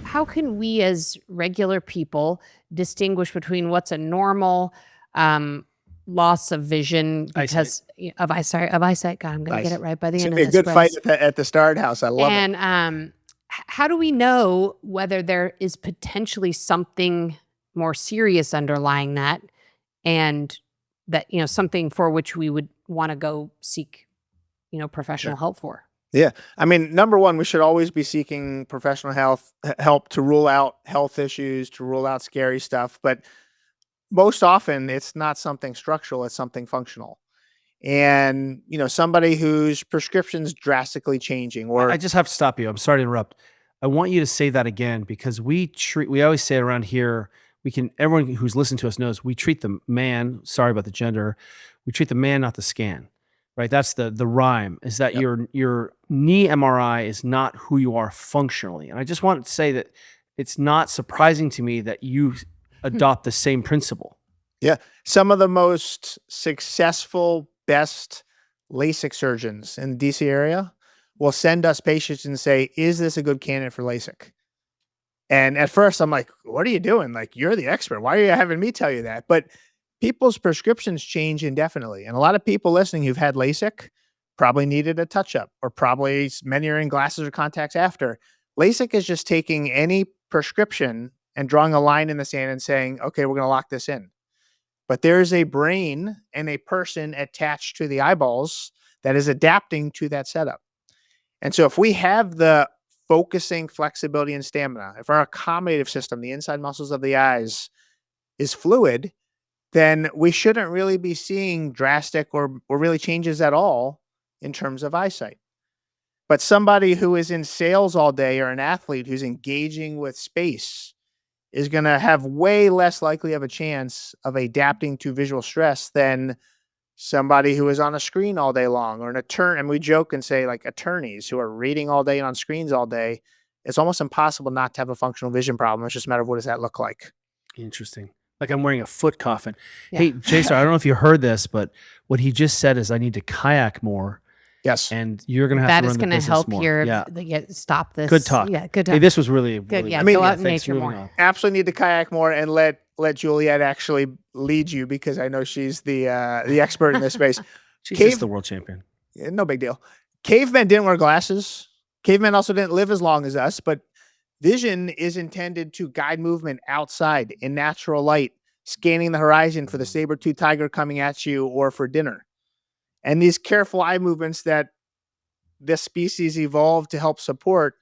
how can we as regular people distinguish between what's a normal loss of vision because of eyesight? God, I'm going to get Nice. it right by the It's end gonna of be a this, good fight Bryce. at the Starrett house. I love it. And how do we know whether there is potentially something more serious underlying that, and that, something for which we would want to go seek, professional Sure. help for? Yeah. I mean, number one, we should always be seeking professional help to rule out health issues, to rule out scary stuff. But most often it's not something structural, it's something functional. And, somebody whose prescription's drastically changing I or just have to stop you. I'm sorry to interrupt. I want you to say that again because we always say around here, everyone who's listened to us knows we treat the man, sorry about the gender, we treat the man, not the scan, right? That's the rhyme is that Yep. your knee MRI is not who you are functionally. And I just want to say that it's not surprising to me that you adopt the same principle. Yeah. Some of the most successful, best LASIK surgeons in the DC area will send us patients and say, is this a good candidate for LASIK? And at first I'm like, what are you doing? Like, you're the expert. Why are you having me tell you that? But people's prescriptions change indefinitely. And a lot of people listening who've had LASIK probably needed a touch up, or probably many are in glasses or contacts after. LASIK is just taking any prescription and drawing a line in the sand and saying, okay, we're going to lock this in. But there's a brain and a person attached to the eyeballs that is adapting to that setup. And so if we have the focusing, flexibility, and stamina, if our accommodative system, the inside muscles of the eyes, is fluid, then we shouldn't really be seeing drastic or really changes at all in terms of eyesight. But somebody who is in sales all day or an athlete who's engaging with space is going to have way less likely of a chance of adapting to visual stress than somebody who is on a screen all day long, or an attorney. And we joke and say, like, attorneys who are reading all day and on screens all day, it's almost impossible not to have a functional vision problem. It's just a matter of what does that look like. Interesting. Like I'm wearing a foot coffin. Yeah. Hey, Jason, I don't know if you heard this, but what he just said is I need to kayak more. Yes. And you're going to have That to is run the going to business help more. stop this. Good talk. Yeah, good talk. Hey, this was really Good, really yeah, good. go out in Thanks. nature Moving more. on. Absolutely need to kayak more and let Juliet actually lead you, because I know she's the expert in this space. She's just the world champion. No big deal. Cavemen didn't wear glasses. Cavemen also didn't live as long as us, but vision is intended to guide movement outside in natural light, scanning the horizon for the saber-toothed tiger coming at you or for dinner. And these careful eye movements that this species evolved to help support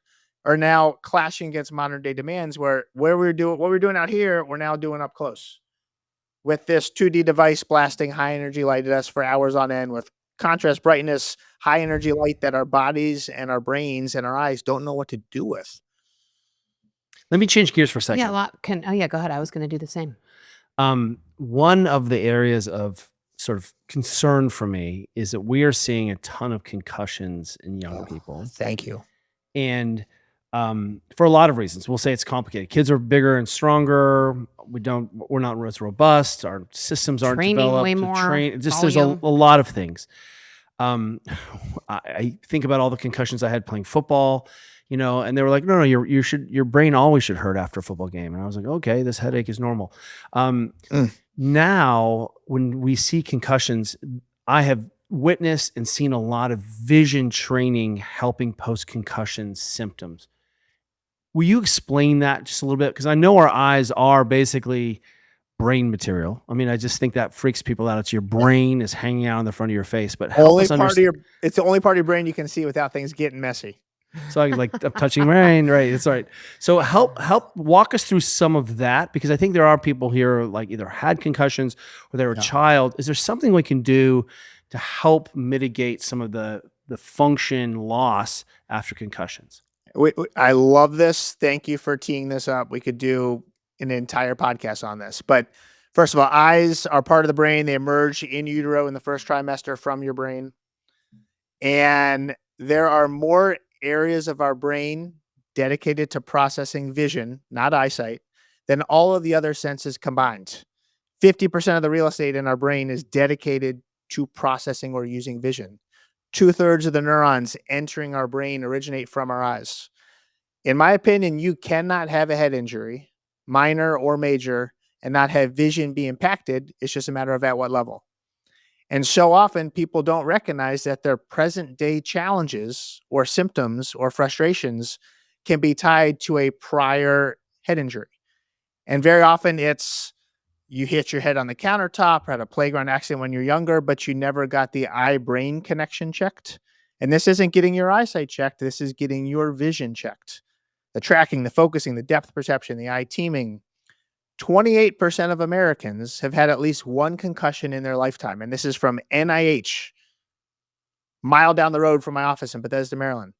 are now clashing against modern day demands where what we're doing out here, we're now doing up close with this 2D device blasting high energy light at us for hours on end with contrast brightness, high energy light that our bodies and our brains and our eyes don't know what to do with. Let me change gears for a second. Yeah, go ahead. I was going to do the same. One of the areas of sort of concern for me is that we are seeing a ton of concussions in young people. Thank you. And for a lot of reasons, we'll say it's complicated. Kids are bigger and stronger. We're not as robust. Our systems aren't Training developed. way more. There's a lot of things. I think about all the concussions I had playing football, and they were like, no, your brain always should hurt after a football game. And I was like, okay, this headache is normal. Now when we see concussions, I have witnessed and seen a lot of vision training helping post-concussion symptoms. Will you explain that just a little bit? Because I know our eyes are basically brain material. I mean, I just think that freaks people out. It's your brain is hanging out in the front of your face, but it's the only part of your brain you can see without things getting messy. So I'm touching brain, right? It's all right. So help walk us through some of that, because I think there are people here like either had concussions or they're a child. Is there something we can do to help mitigate some of the function loss after concussions? I love this. Thank you for teeing this up. We could do an entire podcast on this. But first of all, eyes are part of the brain. They emerge in utero in the first trimester from your brain. And there are more areas of our brain dedicated to processing vision, not eyesight, than all of the other senses combined. 50% of the real estate in our brain is dedicated to processing or using vision. 2/3 of the neurons entering our brain originate from our eyes. In my opinion, you cannot have a head injury, minor or major, and not have vision be impacted. It's just a matter of at what level. And so often people don't recognize that their present day challenges or symptoms or frustrations can be tied to a prior head injury. And very often it's you hit your head on the countertop or had a playground accident when you're younger, but you never got the eye brain connection checked. And this isn't getting your eyesight checked. This is getting your vision checked. The tracking, the focusing, the depth perception, the eye teaming. 28% of Americans have had at least one concussion in their lifetime. And this is from NIH, mile down the road from my office in Bethesda, Maryland.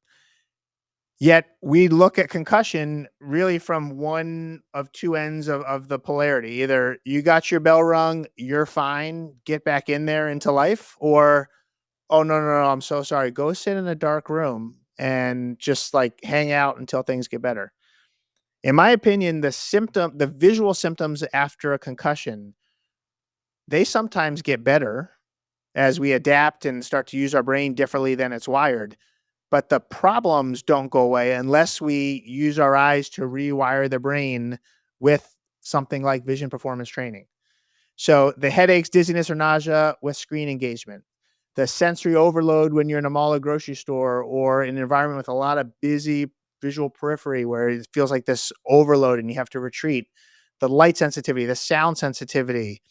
Yet we look at concussion really from one of two ends of the polarity. Either you got your bell rung, you're fine, get back in there into life, or, oh, no, I'm so sorry. Go sit in a dark room and just like hang out until things get better. In my opinion, the visual symptoms after a concussion, they sometimes get better as we adapt and start to use our brain differently than it's wired. But the problems don't go away unless we use our eyes to rewire the brain with something like vision performance training. So the headaches, dizziness, or nausea with screen engagement, the sensory overload when you're in a mall or grocery store or in an environment with a lot of busy visual periphery where it feels like this overload and you have to retreat, the light sensitivity, the sound sensitivity,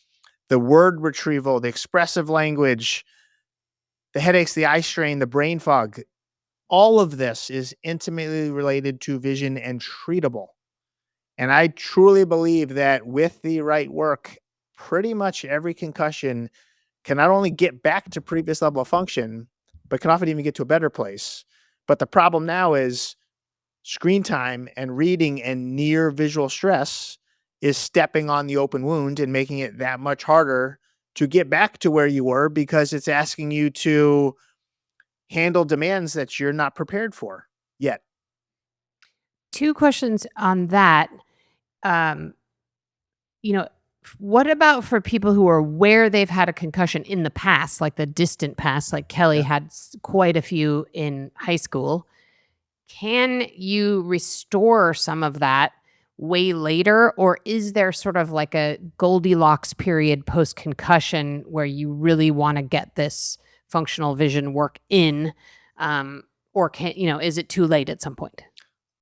the word retrieval, the expressive language, the headaches, the eye strain, the brain fog. All of this is intimately related to vision and treatable. And I truly believe that with the right work, pretty much every concussion can not only get back to previous level of function, but can often even get to a better place. But the problem now is screen time and reading and near visual stress is stepping on the open wound and making it that much harder to get back to where you were because it's asking you to handle demands that you're not prepared for yet. Two questions on that. Um, what about for people who are aware they've had a concussion in the past, like the distant past, like Kelly Yeah. had quite a few in high school? Can you restore some of that way later? Or is there sort of like a Goldilocks period post-concussion where you really want to get this functional vision work in? Or is it too late at some point?